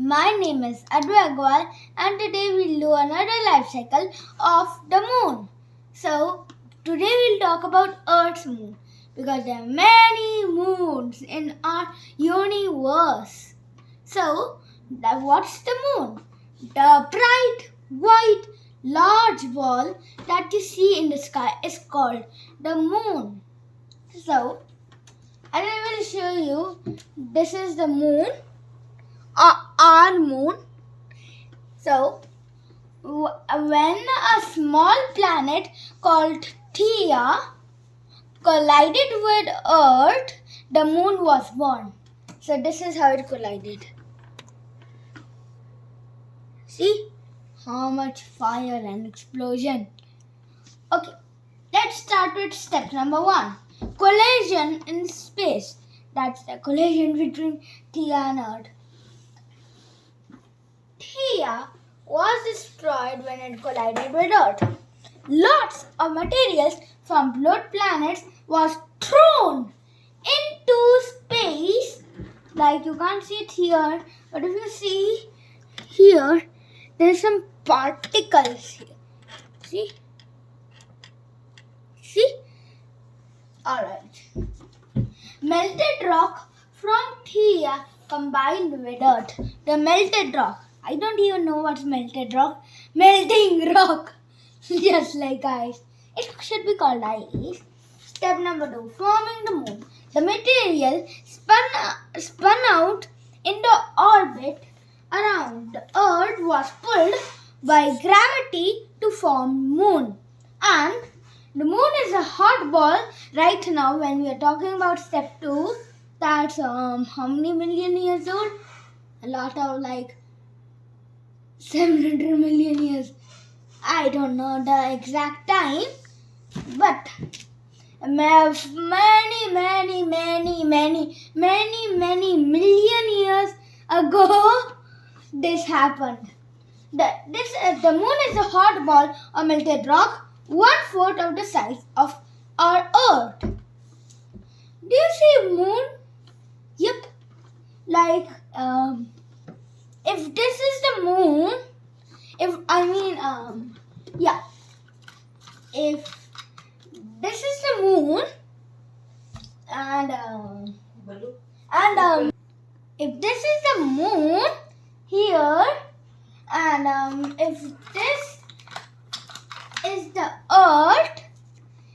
My name is Advay and today we'll do another life cycle of the moon. So, today we'll talk about Earth's moon because there are many moons in our universe. So, what's the moon? The bright, white, large ball that you see in the sky is called the moon. So, I will show you, this is the moon. Our moon. So, when a small planet called Theia collided with Earth, the moon was born. So, this is how it collided. See how much fire and explosion. Okay, let's start with step number 1. Collision in space. That's the collision between Theia and Earth. Theia was destroyed when it collided with Earth. Lots of materials from blood planets was thrown into space. Like you can't see it here, but if you see here, there's some particles here. See? See? Alright. Melted rock from Theia combined with Earth. The melted rock. I don't even know what's melted rock. Melting rock. Just like ice. It should be called ice. Step number 2. Forming the moon. The material spun out in the orbit around the Earth was pulled by gravity to form moon. And the moon is a hot ball right now when we are talking about step 2. That's how many million years old? A lot of 700 million years. I don't know the exact time, but many years ago this happened. The moon is a hot ball of melted rock, 1/4 of the size of our Earth. Do you see moon? Yep. If this is the moon, if this is the moon, and if this is the moon here, and if this is the Earth,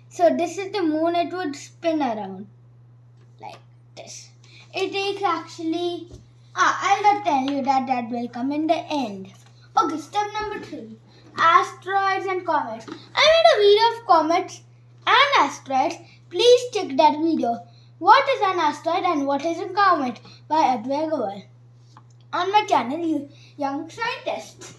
so this is the moon, it would spin around like this. It takes actually, I'll tell you that will come in the end. Okay, step number 3. Asteroids and comets. I made a video of comets and asteroids. Please check that video. What is an asteroid and what is a comet by Advay on my channel, Young Scientist.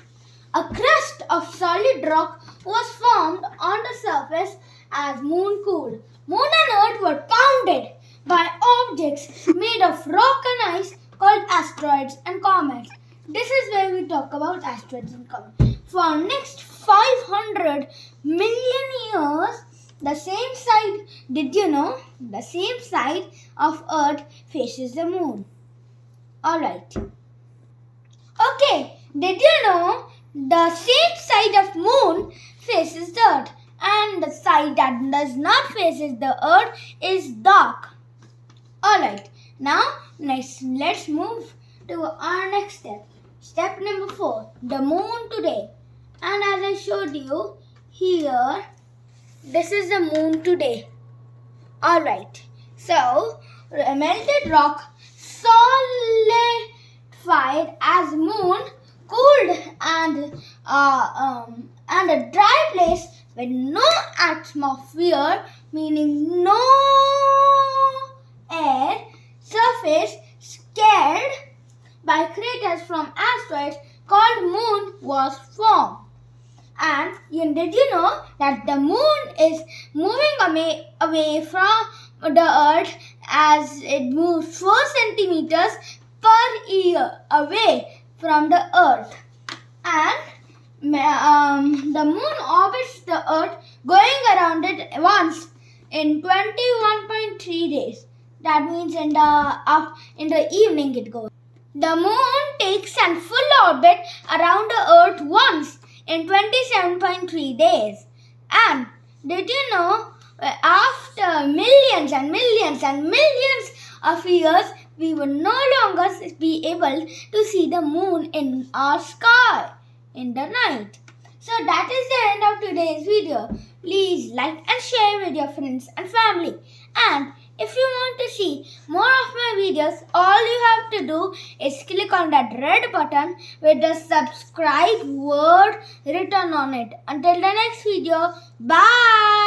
A crust of solid rock was formed on the surface as moon cooled. Moon and Earth were pounded by objects made of rock and ice called asteroids and comets. This is where we talk about asteroids and comets. For next 500 million years, the same side, did you know? The same side of Earth faces the moon. Alright. Okay, did you know the same side of moon faces the Earth and the side that does not faces the Earth is dark. Alright, now let's move to our next step. Step number 4, the moon today. And as I showed you here, this is the moon today. Alright, so melted rock solidified as moon cooled and a dry place with no atmosphere, meaning no air, surface scared by craters from asteroids called moon was formed. And did you know that the moon is moving away from the Earth as it moves 4 centimeters per year away from the Earth? And the moon orbits the Earth, going around it once in 21.3 days. That means in the evening it goes. The moon takes and orbit around the Earth once in 27.3 days. And did you know, after millions and millions and millions of years, we will no longer be able to see the moon in our sky in the night. So that is the end of today's video. Please like and share with your friends and family. And if you want to see more of my videos, all you have to do is click on that red button with the subscribe word written on it. Until the next video, bye.